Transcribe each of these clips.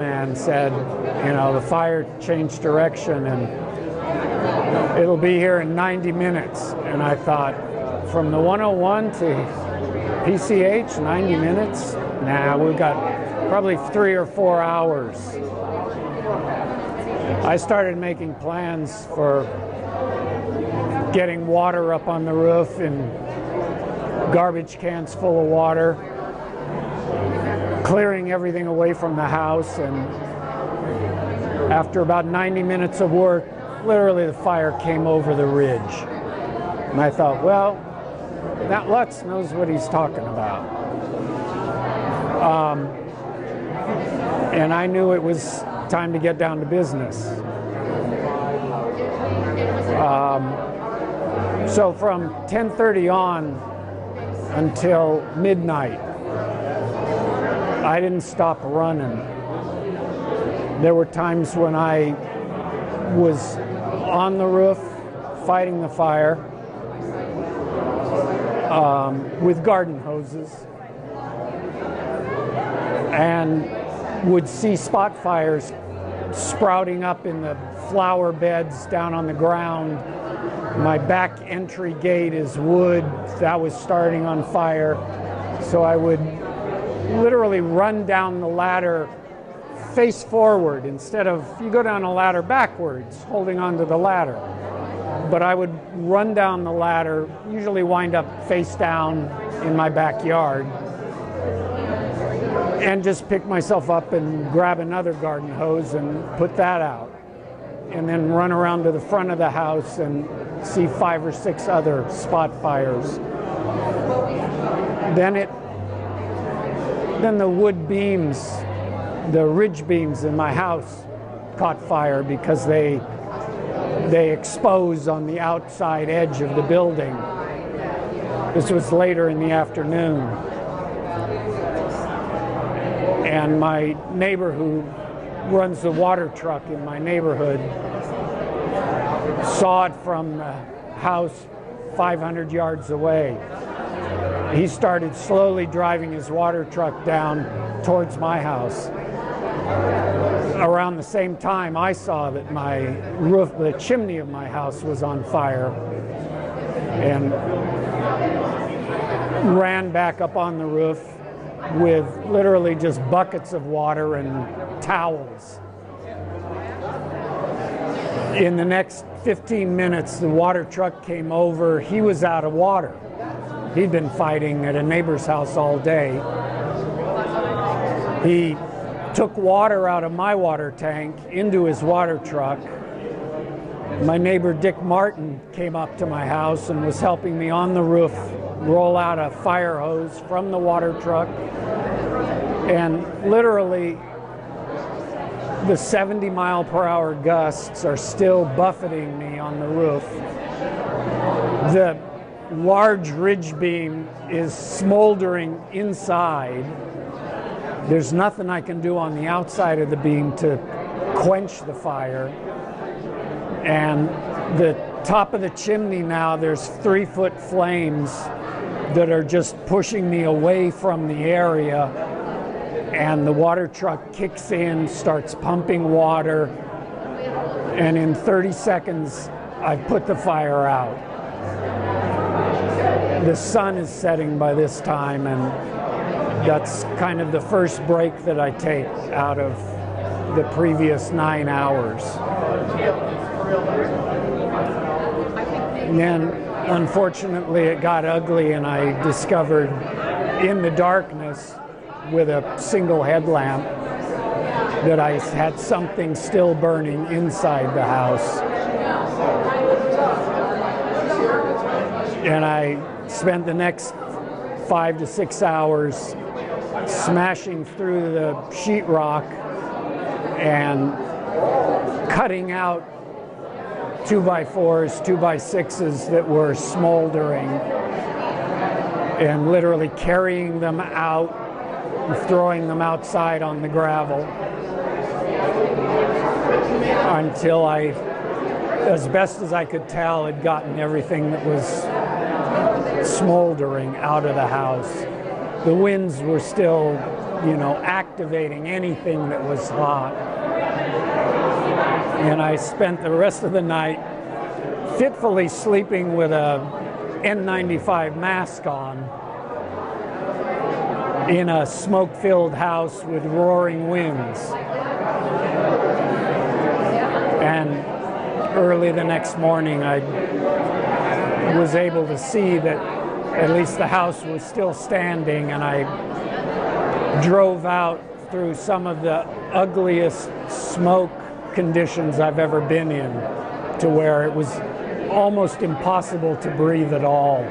and said, you know, the fire changed direction and it'll be here in 90 minutes. And I thought, from the 101 to PCH, 90 minutes? Nah, we've got probably 3 or 4 hours. I started making plans for getting water up on the roof in garbage cans full of water, clearing everything away from the house, and after about 90 minutes of work, literally the fire came over the ridge. And I thought, well, that Lutz knows what he's talking about. And I knew it was time to get down to business. So from 10:30 on until midnight, I didn't stop running. There were times when I was on the roof fighting the fire with garden hoses, and would see spot fires sprouting up in the flower beds down on the ground. My back entry gate is wood. That was starting on fire. So I would literally run down the ladder face forward instead of, you go down a ladder backwards, holding onto the ladder. But I would run down the ladder, usually wind up face down in my backyard, and just pick myself up and grab another garden hose and put that out. And then run around to the front of the house and see 5 or 6 other spot fires. Then the wood beams, the ridge beams in my house caught fire because they expose on the outside edge of the building. This was later in the afternoon. And my neighbor who runs the water truck in my neighborhood saw it from the house 500 yards away. He started slowly driving his water truck down towards my house. Around the same time, I saw that my roof, the chimney of my house, was on fire, and ran back up on the roof with literally just buckets of water and towels. In the next 15 minutes, the water truck came over. He was out of water. He'd been fighting at a neighbor's house all day. He took water out of my water tank into his water truck. My neighbor Dick Martin came up to my house and was helping me on the roof roll out a fire hose from the water truck. And literally, the 70-mile-per-hour gusts are still buffeting me on the roof. The large ridge beam is smoldering inside. There's nothing I can do on the outside of the beam to quench the fire. And the top of the chimney now, there's 3-foot flames that are just pushing me away from the area. And the water truck kicks in, starts pumping water, and in 30 seconds, I've put the fire out. The sun is setting by this time, and that's kind of the first break that I take out of the previous 9 hours. And then, unfortunately, it got ugly, and I discovered in the darkness with a single headlamp that I had something still burning inside the house. And I spent the next 5 to 6 hours smashing through the sheetrock and cutting out 2x4s, 2x6s that were smoldering, and literally carrying them out and throwing them outside on the gravel until I, as best as I could tell, had gotten everything that was smoldering out of the house. The winds were still you know, activating anything that was hot. And I spent the rest of the night fitfully sleeping with a N95 mask on in a smoke-filled house with roaring winds. And early the next morning, I was able to see that at least the house was still standing, and I drove out through some of the ugliest smoke conditions I've ever been in, to where it was almost impossible to breathe at all,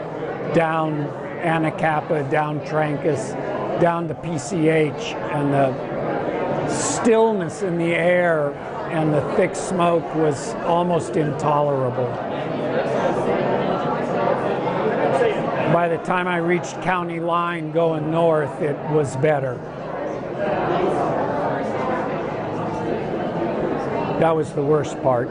down Anacapa, down Trancas, down to PCH, and the stillness in the air and the thick smoke was almost intolerable. By the time I reached county line going north, it was better. That was the worst part.